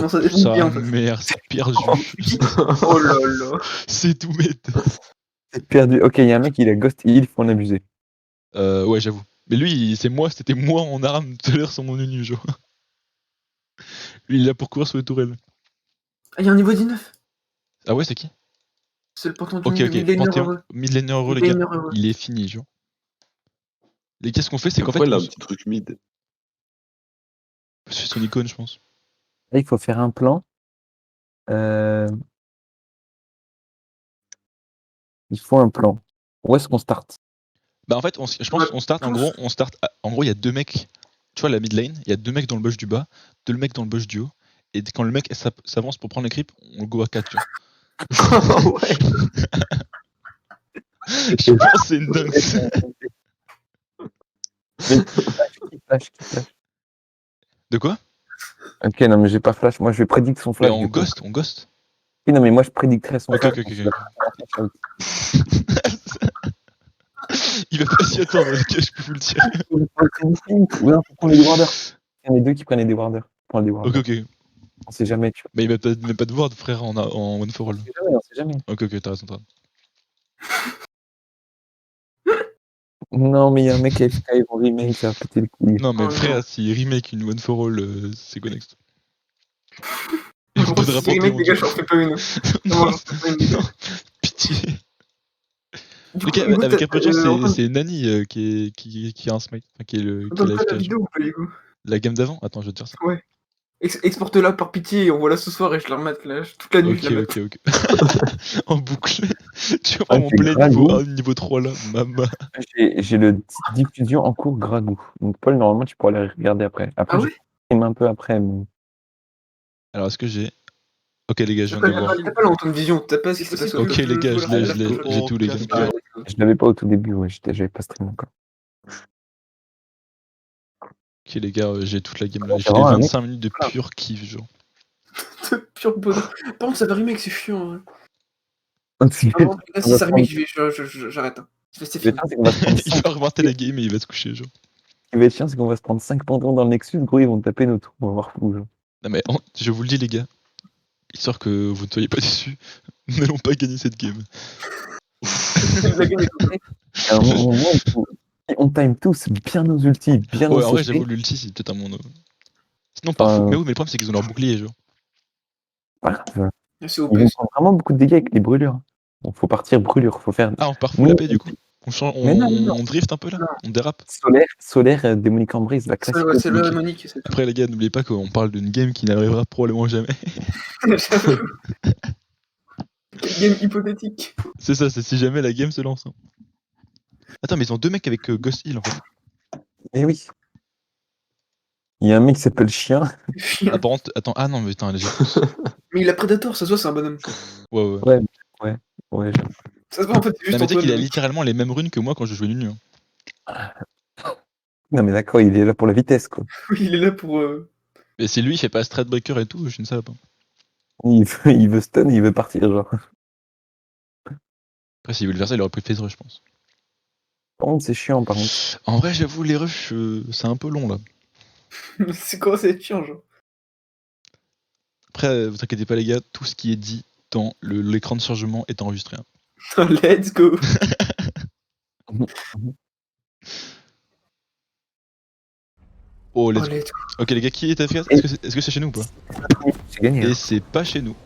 Non, ça défonce bien en fait. Merde, c'est perdu. Oh là là. C'est tout bête. C'est perdu. Ok, il y a un mec, il a ghost heal, faut en abuser. Ouais, j'avoue. Mais lui, c'était moi en arme tout à l'heure sur mon unu, genre. Lui, il est là pour courir sur les tourelles. Ah, il y a un niveau 19. Ah ouais, c'est qui? C'est le Panthéon du Ok, Midlaner Panthéon. heureux. Midlaner heureux, les gars. Midlaner heureux. Il est fini, genre. Les gars, ce qu'on fait, c'est qu'en fait. Pourquoi il a un petit truc mid? C'est son icône, je pense. Là, il faut faire un plan. Il faut un plan. Où est-ce qu'on start? Bah, en fait, je pense qu'on start. En gros, il y a deux mecs. Tu vois, la mid lane, il y a deux mecs dans le bush du bas, deux mecs dans le bush du haut. Et quand le mec s'avance pour prendre les creeps, on le go à 4, tu vois. Ouais. Je pense que c'est une dingue. Flash. De quoi? Ok, non, mais j'ai pas flash. Moi, je vais prédire son Mais flash. on du coup. ghost. Oui, non, mais moi, je prédicterai son Ok. flash. Il va pas s'y attendre, les gars, je peux vous le dire. Ou non, faut prendre les warders. Il y en a deux qui prennent les warders. Prends les warders. Ok. On sait jamais, tu vois. Mais il met pas de ward, frère, en one for all. On sait jamais. Ok, t'as raison. Non, mais il y a un mec qui a FK, ils vont remake, ça va péter le couille. Non, mais Oh, frère, non. s'il remake une one for all, c'est connect. En Il gros, faudrait si c'est rapporter remake, mon les gars, truc. j'en fais pas une. Non, j'en fais pas une. non, pitié. Du Les coup, gars, Hugo, avec un peu de chance, Antoine, c'est Nani qui a un smite. Enfin, qui est t'as la la FK. vidéo ou pas, Hugo? La game d'avant? Attends, je vais te dire ça. Ouais. Exporte-la par pitié et envoie-la ce soir et je la remette là. Toute la nuit, je la mets. Ok. En boucle. Tu vois Ah, mon c'est play Gragou. niveau 1, niveau 3 là, mama. J'ai le diffusion en cours Gragou. Donc, Paul, normalement, tu pourras aller regarder après. Après, Ah je ouais? stream un peu après. Mais... Alors, est-ce que j'ai. Ok, les gars, je viens de voir. T'as pas l'Antoine Vision, t'as pas ce qui s'est passé au Ok, les gars, je l'ai, j'ai tout, les gars. Je l'avais pas au tout début, ouais. J'avais pas stream encore. Ok, les gars, j'ai toute la game là. C'est J'ai les vraiment un 25 minutes de pur kiff, genre. De pur bonheur. Par contre, ça va remake, c'est chiant. Hein. Ce Vraiment, les gars, si ça remake, j'arrête. Hein. C'est fini. qui va se prendre Il va remonter la game et il va se coucher, genre. Ce qui va être chiant, c'est qu'on va se prendre 5 panthéons dans le Nexus. Gros, ils vont taper nos tours. On va voir fou, genre. Non, mais je vous le dis, les gars. Histoire que vous ne soyez pas déçus, nous n'allons pas gagner cette game. La game est À un moment, on time tous bien nos ultis, bien nos Ouais, en vrai, CC. j'avoue, l'ulti, c'est peut-être un monde. Sinon, parfois. Mais oui, mais le problème, c'est qu'ils ont leur bouclier, genre. Pas grave. C'est OP. Ils vont prendre vraiment beaucoup de dégâts avec les brûlures. Bon, faut partir brûlure, faut faire. Ah, on part full Nous, AP du coup. Mais non. On drift un peu là. Non. On dérape. Solaire, démonique en brise, la classique. Ouais, c'est le Monique. Après, les gars, n'oubliez pas qu'on parle d'une game qui n'arrivera probablement jamais. Game hypothétique. C'est ça, c'est si jamais la game se lance. Hein. Attends, mais ils ont deux mecs avec Ghost Hill en fait. Eh oui. Il y a un mec qui s'appelle Chien. Ah, par contre, attends, ah non, mais putain, j'ai. Mais il a Predator, ça se voit, c'est un bonhomme. Ouais. Ça se voit en fait, c'est juste Non, mais tu sais Antoine. qu'il a littéralement les mêmes runes que moi quand je jouais Nunu. Non, mais d'accord, il est là pour la vitesse, quoi. Oui, il est là pour. Et c'est lui, il fait pas Stratbreaker et tout, je ne savais pas. Il veut stun, il veut partir, genre. Après, s'il veut le faire ça, il aurait pris Phase Rush, je pense. Par contre, c'est chiant, par contre. En vrai, j'avoue, les rushs, c'est un peu long là. C'est quoi, c'est chiant, genre. Après, vous inquiétez pas, les gars, tout ce qui est dit dans l'écran de chargement est enregistré. Hein. Let's go. Oh, let's go. let's go. Ok, les gars, qui est efficace? Est-ce que c'est chez nous ou pas? C'est gagné. Et Hein. c'est pas chez nous.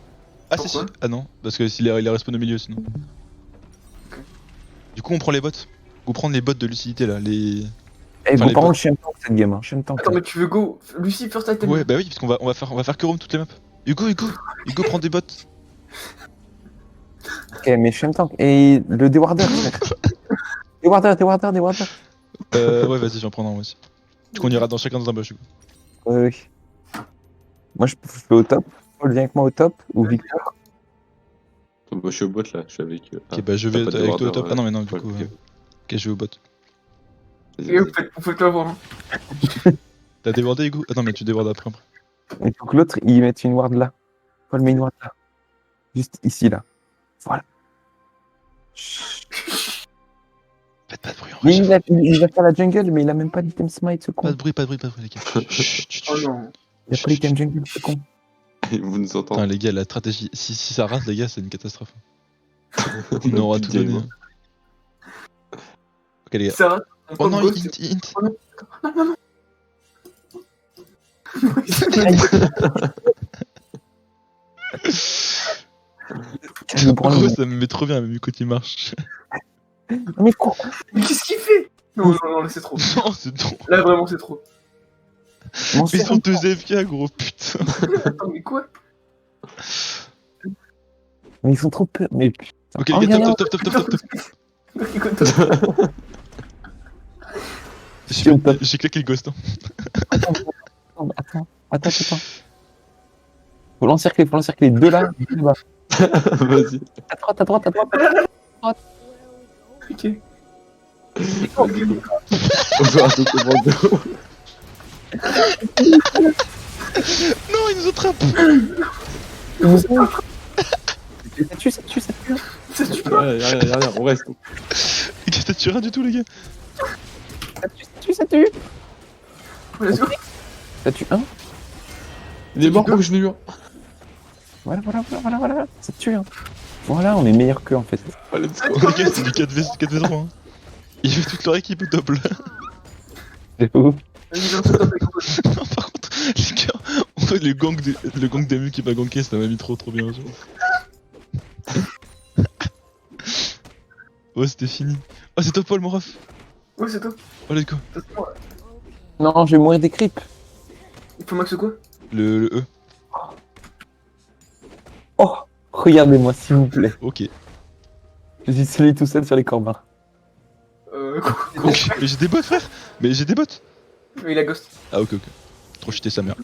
Ah, si, si. Pourquoi? Ah non, parce que il a respawn au milieu sinon. Ok. Du coup, on prend les bots. Vous prendre les bots de lucidité là. Les... Eh, Enfin, bon, les par bots. contre, chien tank cette game. Hein. Chien tank. Attends, mais tu veux go Lucie, first item. Ouais, bah oui, parce qu'on va faire que roam toutes les maps. Hugo, prends des bots. Ok, mais chien tank. Et le déwarder, frère. Déwarder. Ouais, vas-y, j'en prends un moi aussi. Du coup, on ira chacun dans un bush. Oui. Moi, je peux au top. Paul, viens avec moi au top. Ou Victor. Moi, je suis au bot là, je suis avec. Ok, bah je vais avec toi au top. Ah non, mais non, du coup. Ok. Ok, je vais au bot. Et vous faites l'avoir. Hein. T'as débordé, Hugo? Attends, mais tu débordes après. Il faut que l'autre, il mette une ward là. Paul, met une ward là. Juste ici, là. Voilà. Chut. Faites pas de bruit en Mais vrai. il va faire la jungle, mais il a même pas l'item smite, ce con. Pas de bruit, les gars. Chut, chut, chut. Oh non. Il a pas l'item jungle, ce con. Vous nous Putain, entendez. les gars, la stratégie. Si ça rate, les gars, c'est une catastrophe. On aura tout donné. Hein. Ok, les gars. Ça rate. On Oh prend non, le int, ghost. int. Non, non, non. Je me prends Gros, le ça me met trop bien, même quand il marche. Mais quoi? Mais qu'est-ce qu'il fait? Non, non, non, là, c'est trop. Non, c'est trop. Là, vraiment, c'est trop. Mon Mais ils sont cerveau. 2 FK, gros, putain. Attends, mais quoi? Mais ils sont trop peur. Mais putain. Ok, les Oh, gars, regarde, top, top, top, top, top, top. J'ai claqué le ghost. Hein. attends. Faut l'encercler. Deux là, deux là-bas. Vas-y. À droite. Ok. On va arrêter de vendre. Non, ils nous attrapent. Ça tue. Ça tue pas. Rien, on reste. Les gars, t'as tué rien du tout, les gars. Ça tue. Let's go. Ça tue un. Il est mort pour que je l'ai eu. Voilà. Ça tue un. Voilà, on est meilleur qu'eux en fait. Oh, let's Les go. gars, c'est du 4v3. Hein. Il fait toute leur équipe au double. C'est ouf. Vas-y, viens, top avec ton pote. Non, par contre, les gars, en fait, le gang d'Amu qui va ganker, ça m'a mis trop bien. Genre. Oh, c'était fini. Oh, c'est toi, Paul, mon ref. Ouais, c'est toi. Oh, let's go. Ça se prend, là. Non, je vais mourir des creeps. Il faut max quoi? Le E. Oh, regardez-moi s'il vous plaît. Ok. Je suis celui tout seul sur les corbins. Quoi? Ok. Mais j'ai des bots, frère. Mais j'ai des bots. Mais il a ghost. Ah, ok. Trop cheaté sa mère.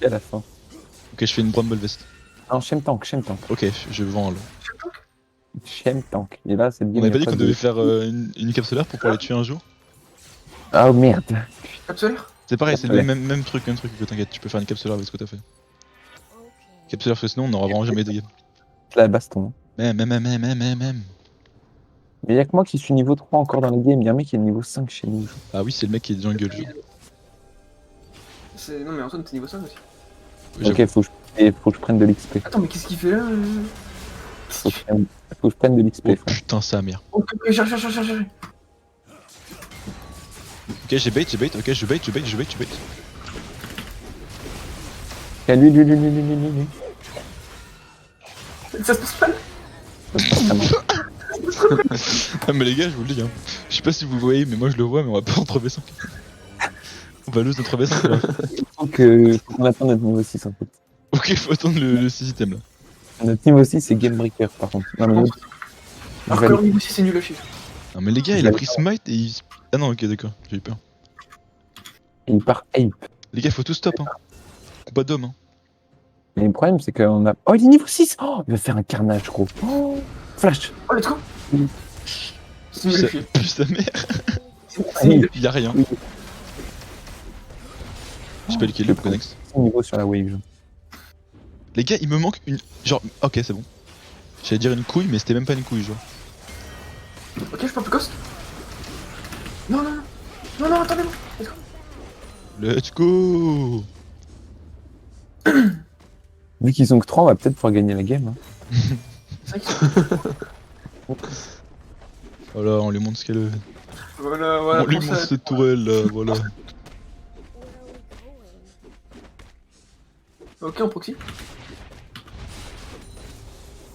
Et à la fin. Ok, je fais une Bramble Vest. Non, Shem Tank. Ok, je vends là. Shem Tank. Et là, c'est On avait pas dit qu'on devait faire une cape solaire pour pouvoir les tuer un jour. Ah merde. Cap solaire? C'est pareil, c'est le Ouais. même truc, que t'inquiète, tu peux faire une cape solaire avec ce que t'as fait. Cape solaire, parce que sinon on n'aura vraiment jamais de dégâts. C'est la baston. Même. Mais y'a que moi qui suis niveau 3 encore dans le game. Y'a un mec qui est niveau 5 chez nous. Ah oui, c'est le mec qui est jungle, genre. Non, mais Antoine, t'es niveau 5 aussi. Ok, faut que je prenne de l'XP. Attends, mais qu'est-ce qu'il fait là? Faut que je prenne de l'XP, Oh frère. putain, sa mère. Ok, cherche. Ok, j'ai bait, ok, je bait. Y'a lui. Ça se passe pas là? Ah, mais les gars, je vous le dis, hein. Je sais pas si vous le voyez, mais moi je le vois, mais on va pas entre B5. On va lose notre B5 là. Faut qu'on attende notre niveau 6 en fait. Ok, faut attendre le 6 item là. Notre niveau 6 c'est Game Breaker par contre. Non, mais l'autre, je Alors vais que aller- leur niveau 6 c'est nul à chier. Non, mais les gars, il a pris smite et il. Ah non, ok, d'accord, j'ai eu peur. il part ape. Les gars, faut tout stop, hein. Pas d'homme, hein. Mais le problème c'est qu'on a. Oh il est niveau 6. Oh il va faire un carnage gros. Oh, flash. Oh, let's go. Oui. C'est nul à chier. Plus sa mère, C'est nul à chier. y'a rien. Oui. J'ai pas le kill, Je le Connex. prends niveau sur la wave. Les gars, il me manque une. Genre, ok, c'est bon. J'allais dire une couille, mais c'était même pas une couille, genre. Ok, je peux plus ghost. Non, attendez-moi. Let's go. Let's go! Vu qu'ils ont que 3 on va peut-être pouvoir gagner la game. Hein. C'est vrai qu'ils Voilà, on lui montre ce qu'elle. Voilà, On lui prends montre ça. cette tourelle là, voilà. Ok, en proxy.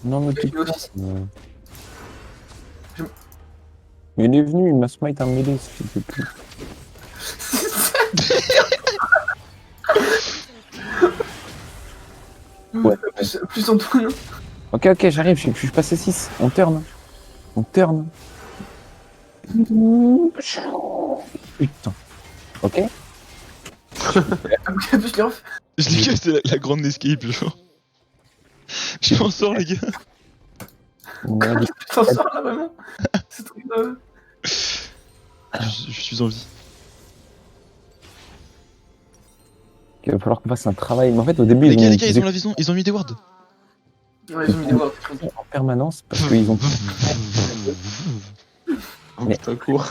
Non mais Ok, tu niveau 6. Je- Mais il est venu, il m'a smite un mêlée, s'il te plaît. Ouais. Plus Antoine. Ok, j'arrive, je suis passé 6. On turn. Putain. Ok. Plus les refs. Je dis que c'est la grande escape, genre. Je m'en sors, les gars. Merde. Tu t'en sors là vraiment. C'est trop grave. Je suis en vie. Il va falloir qu'on fasse un travail. Mais en fait, au début, Les gars, ont ils ont la vision, ils ont mis des wards. Ouais, ils ont mis des wards. en permanence parce qu'ils ont. Oh Mais- putain, cours.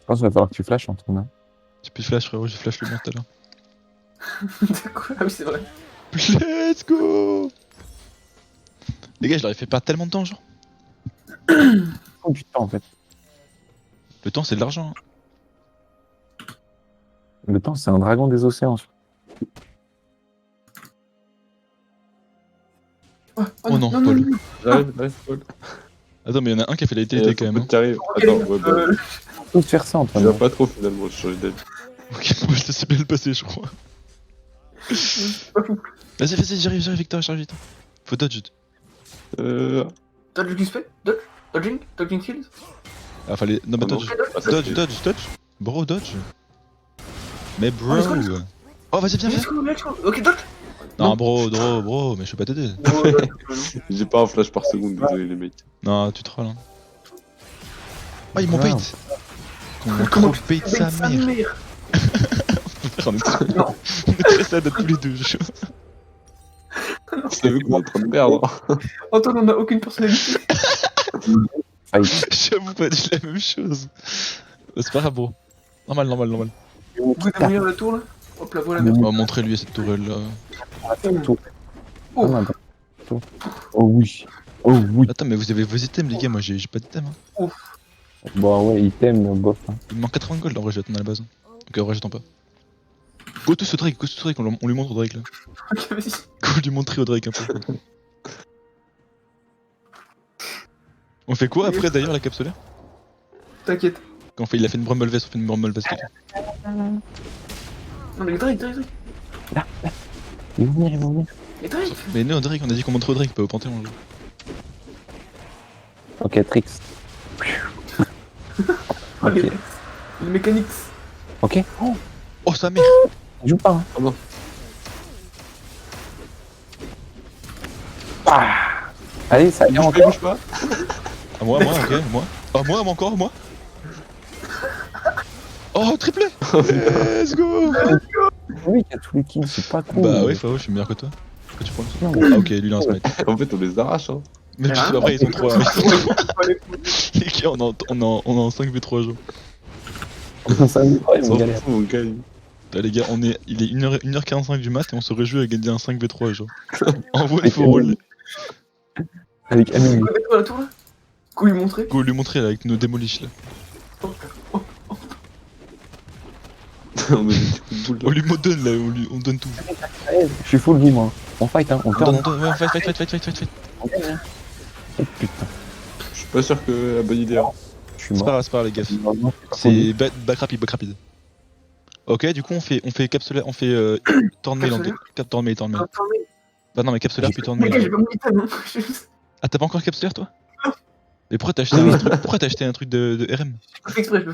Je pense qu'il va falloir que tu flashes en tournant. Puis flash frérot, j'ai flash le mort tout à l'heure. De quoi? Ah oui, c'est vrai. Let's go. Les gars, je leur ai fait perdre tellement de temps, genre. Prends du temps en fait. Le temps, c'est de l'argent. Hein. Le temps, c'est un dragon des océans. Oh non, Paul. J'arrive, Paul. Attends, mais y'en a un qui a fait la TT quand même. Hein. T'arrives. Attends, ouais, bah. Faut faire ça, Tu Antoine. vas pas trop finalement, je change d'aide. Ok, bon, je laisse bien le passer, je crois. Vas-y, j'arrive, Victor, j'arrive vite. Faut dodge. Dodge XP? Dodging kills? Ah, fallait. Non, mais Oh non. dodge. Ah, ça, Dodge. Bro, dodge. Mais bro. Oh, let's go. Oh, vas-y, viens. Let's go. Ok, dodge! Non, bro, mais je peux pas t'aider. Oh, J'ai pas un flash par seconde, désolé les mecs. Non, tu trolls. Hein. Oh, ils m'ont Wow. bait. Comment tu bait sa mère? Frère, on est très Non. sad à tous les deux. Tu savais qu'on est en train de perdre. Antoine, on n'a aucune personnalité. J'avoue pas dit la même chose. C'est pas grave, bro. Normal. Vous pouvez démolir la tour là? Hop là, voilà. On va montrer lui cette tourelle là. Tout. Oh. Ah, tout. Oh oui. Oh oui. Attends, mais vous avez vos items, les gars. Moi j'ai pas d'items. Hein. Bon, ouais, item, bof. Hein. Il me manque 80 gold. En vrai, je vais attendre à la base. Ok, en vrai, j'attends pas. Go to ce Drake, on lui montre au Drake là. Ok, vas-y. Go lui montrer au Drake un peu. On fait quoi après d'ailleurs la capsulaire? T'inquiète. Quand il a fait une Bramble Vest, on fait une Bramble Vest. Non, mais Drake. Ils vont venir. Mais Drake! Mais nous, Drake, on a dit qu'on montre au Drake, pas au Panthéon. Là. Ok, Trix. Oh, Ok. les mécaniques. Ok. Oh sa mère! Joue pas. Hein. Oh non. Ah. Allez, ça vient encore. Bouge pas. Ah, moi, ok, moi. Ah, moi, encore, moi. Oh, triplé! Let's go! Oui, il y a tous les kills, c'est pas cool. Bah, ouais, Fao, je suis meilleur que toi. Pourquoi tu prends ça? Non. Ah, ok, lui, il a un smite. En fait, on les arrache, hein. Mais Ah. après, ils sont 3. Les gars, on est en 5v3 genre. Ça me croit, S'en on galère. fout, mon gars. Là, les gars, il est 1h45 du mat et on se réjouit à gagner un 5v3 genre. Envoie il faut roll. Avec Amélie. Vous connaissez pas la tour là? Go lui montrer? Go lui montrer là avec nos démolish là. On met des coups de boule. On lui donne là, on donne tout. Je suis full vie, moi. On fight, hein. On On tourne. donne, ouais, fight. On gagne, hein. Oh putain. Je suis pas sûr que la bonne idée. Hein. Je suis C'est mort. pas grave, les gars. Non, c'est C'est back rapide. Ok, du coup on fait capsulaire, on fait Tornmail en deux. Tornmail. Bah non mais capsulaire puis Les Tornmail. gars, j'ai pas mon item. Hein. Ah t'as pas encore capsulaire toi? Mais pourquoi t'as acheté un truc de RM? Je fais exprès.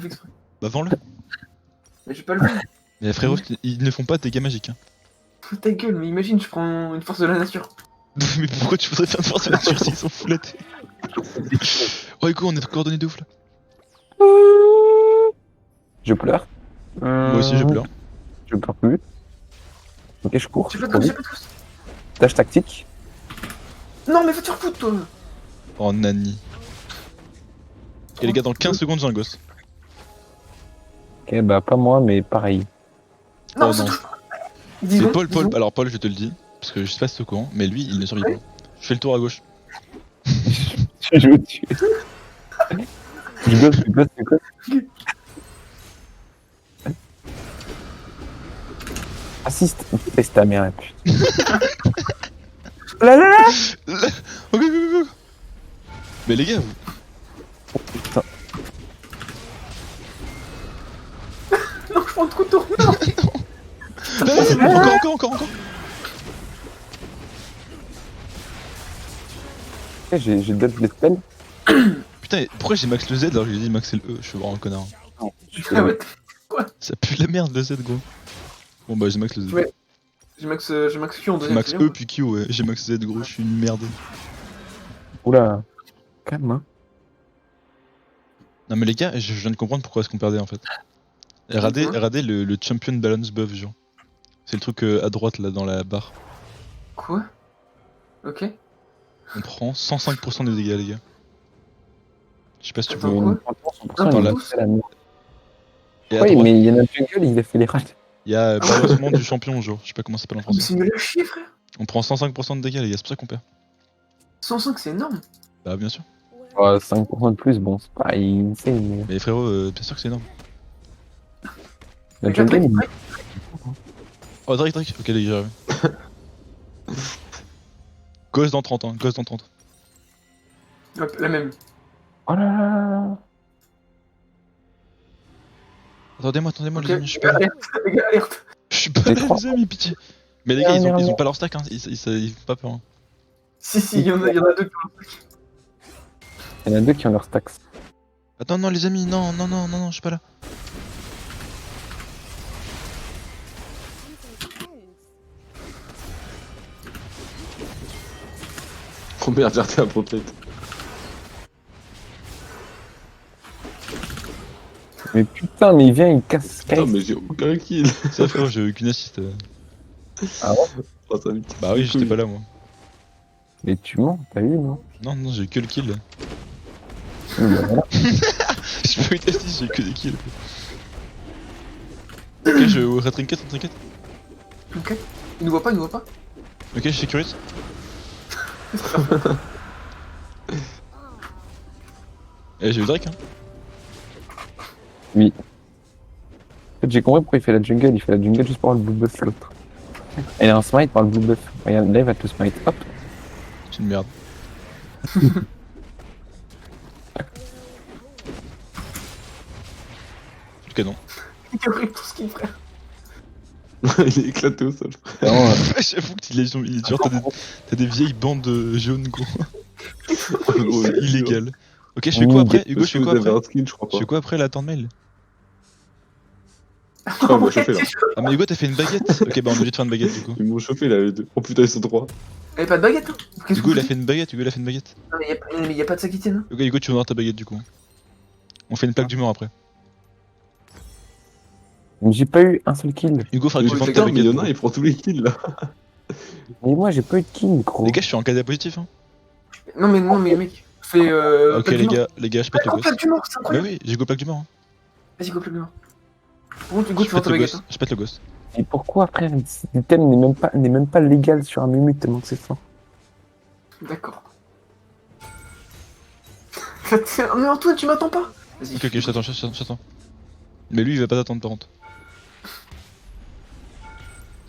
Bah vends-le. Mais j'ai pas le temps. Mais frérot, ils ne font pas de dégâts magiques. Hein. Ta gueule, mais imagine, je prends une force de la nature. Mais pourquoi tu voudrais faire une force de nature s'ils sont foulettés? Oh écoute, on est coordonnés de ouf là. Je pleure. Moi aussi je pleure. Je pleure plus. Ok, je cours. J'ai Je pas de cours tous, j'ai vite. pas de tous. Tâche tactique. Non, mais va te faire foutre, toi. Oh Nani. Et les gars, dans 15 secondes j'ai un gosse. Ok, bah pas moi, mais pareil. Non, Oh ça non. touche pas. C'est Disons, Paul. disons. Alors Paul, je te le dis, parce que je sais pas si c'est au courant, mais lui il ne survit pas. Je fais le tour à gauche. Je veux tuer. Je gosse. Assiste. Teste ta mère, putain. Là. Ok. Mais les gars, vous... Putain. Non, je prends trop de tour. Non. Encore. Ok, j'ai dodge les spells. Putain, pourquoi j'ai max le Z alors que j'ai dit max le E? Je suis vraiment un connard. Ah ouais. Ça pue la merde le Z gros. Bon bah j'ai max le Z. Ouais. J'ai max Q en deuxième. Max c'est E bien. puis Q ouais, j'ai max Z gros, je suis une merde. Oula. Calme, hein. Non mais les gars, je viens de comprendre pourquoi est-ce qu'on perdait en fait. Regardez le champion balance buff genre. C'est le truc à droite là dans la barre. Quoi? Ok. On prend 105% des dégâts les gars. Je sais pas si tu Attends, peux. quoi? Dans la- Et à Oui, droite, mais il y en a jungle, il a fait les rats. il y a balancement du champion, genre. Je sais pas comment ça s'appelle en Mais français. c'est nul à chier, frère. On prend 105% de dégâts, les gars, c'est pour ça qu'on perd. 105, c'est énorme. Bah, bien sûr. 5% de plus, bon, c'est pas insane, mais Mais frérot, bien sûr que c'est énorme. la Regarde, jungle, il- Drake. Oh, Drake, Drake. Ok, les gars. Gosse dans 30, hein. Gosse dans 30. Hop, la même. Oh là là. Attendez-moi, Ok, les amis, je suis pas là. alerte, les gars, alerte. Je suis pas Les là, trois. les amis, pitié. Mais les gars, ils Dernière ont pas leur stack, hein. Ils font pas peur. Hein. Si, il y en a deux qui ont Il y en a deux qui ont leur stacks. Attends, non, les amis, non, je suis pas là. Oh merde, j'ai raté la potlette. Mais putain, mais il vient, il casse Putain, Sky. mais j'ai aucun kill. Ça, frérot, j'ai eu aucune assist. Ah ouais. Oh, ça me casse Bah oui, les j'étais couilles. pas là, moi. Mais tu mens, t'as eu, non? Non, j'ai eu que le kill. Oui, bah voilà. J'ai pas eu d'assist, j'ai eu que des kills. Ok, je retrinquette. Ok. Il nous voit pas. Ok, je sécurise. Eh, j'ai eu Drake, hein. En fait, j'ai compris pourquoi il fait la jungle. Il fait la jungle juste pour avoir le blue buff, l'autre. Il a un smite par le blue buff. Regarde, là, il va te smite. Hop. C'est une merde. Le canon. Il a pris tout ce qu'il frère. Il est éclaté au sol. Vraiment, J'avoue que il est dur, t'as des vieilles bandes jaunes, gros. Gros, C'est illégal. Ok, je fais quoi après Hugo, je Si fais vous quoi avez après un skin, je crois Je pas. fais quoi après la temps de mail Ah, on m'a chauffé là. Ah, mais Hugo, t'as fait une baguette. Ok, bah on est obligé de faire une baguette, du coup. Ils m'ont chauffé là, les deux. Oh putain, ils sont droits. Il y a pas de baguette, hein. Qu'est-ce Hugo, que il a vous fait une baguette. Non, mais y a pas de ça qui tienne, hein. Ok, Hugo, tu vas voir ta baguette, du coup. On fait une plaque d'humour après. j'ai pas eu un seul kill. Hugo, faudra Mais que tu vendes ta putain, mais baguette. y'en a un, il prend tous les kills là. Mais moi, j'ai pas eu de kill, gros. Les gars, je suis en cas positif, hein. Non, mais mec. Fais. Ok, plaque du mort. les gars, je pète le Oh, ghost. plaque du mort, c'est Bah incroyable. oui, j'ai go plaque du mort. Hein. Vas-y, go plaque du mort. Par contre, Hugo, Je tu vends pète ta le baguette, ghost. hein. Je pète le ghost. Et pourquoi, frère, l'item n'est même pas légal sur un Mumu tellement que c'est ça. D'accord. Mais Antoine, tu m'attends pas. Vas-y. Ok, je t'attends. Mais lui, il va pas t'attendre par contre.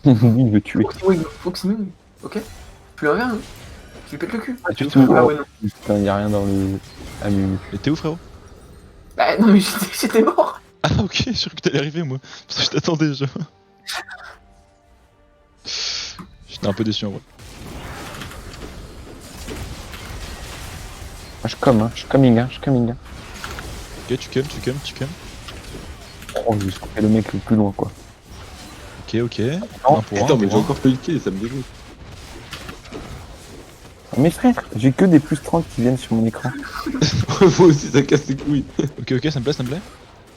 Lui, il veut tuer. Faut que c'est mieux. Ok. Tu lui reviens, hein. Tu lui pètes le cul. Ah, tu tout. Ah ouais, non. Putain, y a rien dans le. Ah, Mumu. Et t'es où, frérot? Bah non, mais j'étais mort. Ah, ok, je suis sûr que t'allais arriver, moi. Parce que je t'attendais déjà. J'étais un peu déçu en vrai. Ah, je comme, hein. Je suis coming, hein. Ok, tu cum. Oh, j'ai coupé le mec le plus loin, quoi. Ok. Non, Un pour Attends, un, mais pour j'ai un. encore fait le kill, ça me dégoûte. Ah, mes frères, j'ai que des plus 30 qui viennent sur mon écran. Moi aussi, ça casse les couilles. Ok, ça me plaît.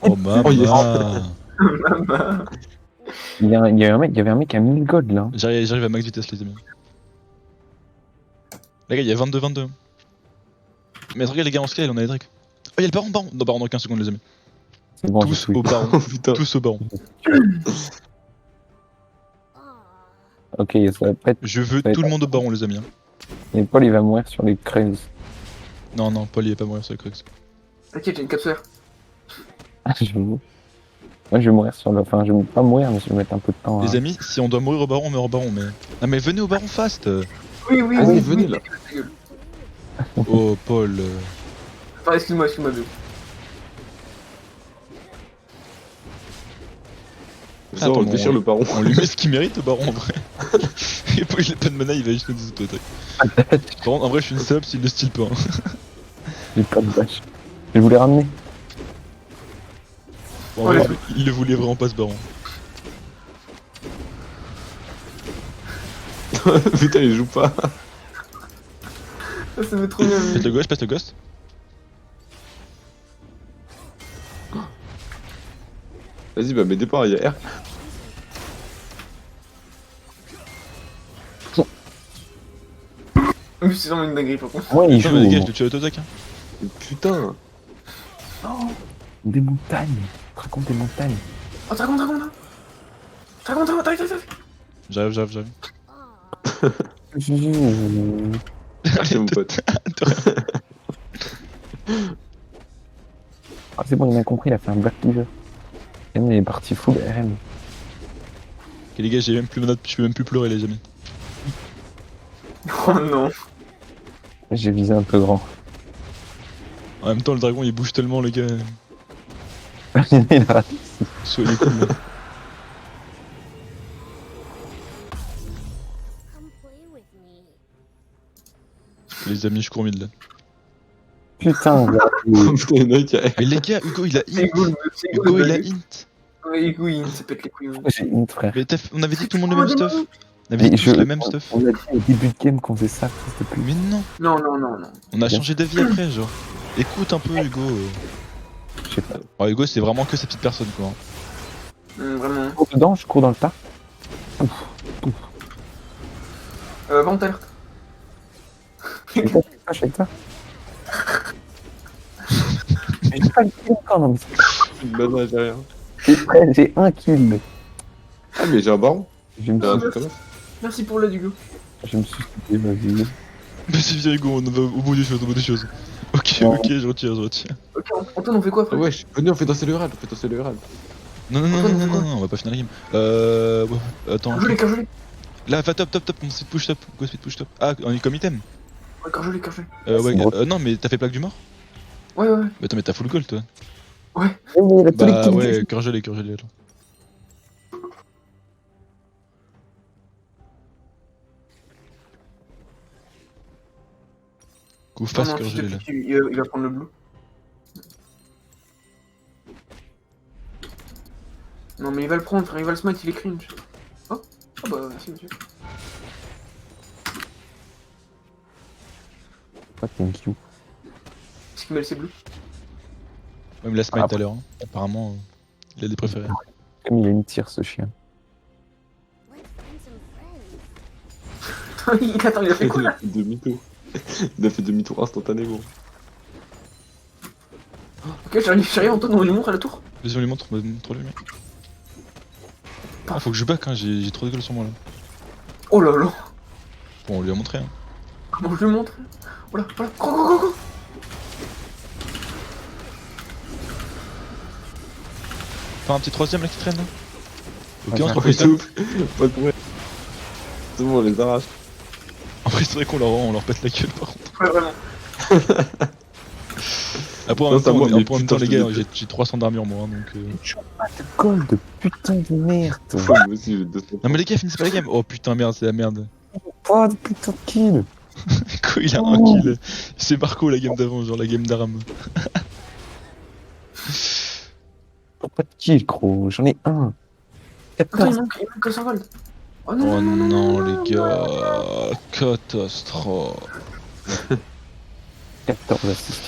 Oh, maman. Oh, yes. Il y avait un mec à 1000 gold, là. J'arrive à max vitesse, les amis. Les gars, il y a 22. Mais regarde, les gars, en scale, on a les Drake. Oh, y'a le baron. Non, baron dans 15 secondes, les amis. C'est bon, Tous j'ai au tout. baron. Oh putain. Tous au baron. Ok, ça va pas être. Je veux tout le monde au baron, les amis. Hein. Et Paul, il va mourir sur les creuses. Non, Paul, il est pas mourir sur les Crux. T'inquiète, j'ai une capsule. J'avoue. Moi, je vais mourir sur le. Enfin, je vais pas mourir, mais je vais mettre un peu de temps. Les amis, si on doit mourir au baron, on meurt au baron, mais. Ah, mais venez au baron fast. Oui, Ah oui, venez, là. ta gueule. Oh, Paul. Enfin, excuse-moi, Bill. Ça, Attends, on déchire le baron. On lui met ce qu'il mérite au baron en vrai. Et Paul, il a pas de mana, il va juste nous auto-attaque. Par contre, en vrai, je suis une salope s'il le style pas. Hein. J'ai pas de dash. Je voulais ramener. En vrai, il le voulait vraiment pas ce baron. Putain, il joue pas. Ça me trop bien. Pète le ghost. Vas-y, bah, mets départ, il y a R. En plus, c'est vraiment une dinguerie par contre. Moi, il Putain, joue. mais les gars, au- je te tue auto-attaque. Hein. Putain. Des montagnes. Dragon des montagnes. Oh, dragon, dragon, dragon. Dragon, dragon, t'arrive. J'arrive. Merci mon pote. Ah, c'est bon, il a compris, il a fait un Black Cleaver. Il est parti full RM. Ok les gars, j'ai même plus ma note, je peux même plus pleurer les amis. Oh non. J'ai visé un peu grand. En même temps, le dragon il bouge tellement, les gars. Il a raté. Soyez cool. Là. Come play with me. Les amis, je cours mid là. Putain, voilà. Putain, il y en a un qui a R. Mais les gars, Hugo il a C'est int. cool, c'est Hugo cool. il a int. Ouais, oui, il se pète les couilles. J'ai une frère. Mais on avait dit que tout le monde le même stuff. On avait dit Mais tous le même stuff. On a dit au début de game qu'on faisait ça, fils de pute. Mais non, Non, non, non, non. on a changé d'avis après, genre. Écoute un peu Hugo. Je sais pas. Alors, Hugo c'est vraiment que ces petites personnes quoi. Vraiment. Je cours dedans, je cours dans le tas. Vente alerte. Je suis avec toi. J'ai pas le kill encore, non mais Bah non, j'ai rien. c'est prêt, j'ai un kill. Ah, mais j'ai un baron. Je me J'ai un suis, truc comme ça. Merci pour l'aide, Hugo. je me suis dit, vas-y. Mais c'est bien Hugo, on va au bout des choses, Ok, Non. ok, je retire. Ok, Antoine, on fait quoi après? Ah ouais, venez, on fait danser le rad, Non, on va pas finir la game. Ouais, attends. Cargelé. Là, va top, on speed push top, go speed push top. Ah, on est comme item. Ouais, cargelé. Ouais, C'est bon. non, mais t'as fait plaque du mort? Ouais. Mais attends, mais t'as full gold toi. Oui, mais il a tous les Bah kills. ouais, cœur gelé, attends. Go Non, fast, non, cœur s'il te gelé là. plaît, il va prendre le blue. Non, mais il va le prendre, frère, il va le smite, il est cringe. Oh, ah bah, merci, monsieur. Pas thank you. Est-ce qu'il met le C bleu? Ouais, mais la smite Ah, tout à l'heure. Hein. Apparemment, il a des préférés. Comme il a une tire, ce chien. Let's find some friends. Attends, il a fait quoi là? Demi-tour. Il a fait demi-tour instantané, gros. Ok, j'arrive, Antoine, on nous montre à la tour. Vas-y, on lui montre, montre-lui, mec. Ah, faut que je back, hein, j'ai trop de gueule sur moi là. Oh là là, Bon, on lui a montré, hein. comment je lui montre? Voilà, go. Enfin, un petit troisième là qui traîne là. Ok, Ouais, on se ça repose C'est là. ouf. Pas de problème. C'est bon, on les arrache. Après, c'est vrai qu'on leur pète la gueule par contre. Ouais, vraiment. Après, en Non, même ça, temps, moi, mais en même temps, putain, les je gars, te j'ai 300 d'armure moi, hein, donc. Pas de gold, putain de merde. Moi aussi, j'ai 200. Non, mais les gars, finissez pas la game. Oh putain, merde, c'est la merde. Pas de putain de kill. Quoi, il a un Oh. kill. C'est Marco la game d'avant, genre la game d'Aram. Pas de kill, gros. J'en ai un. Attends, 14. il manque que 100 gold. Oh Oh non, non, les gars, catastrophe. 14 assists.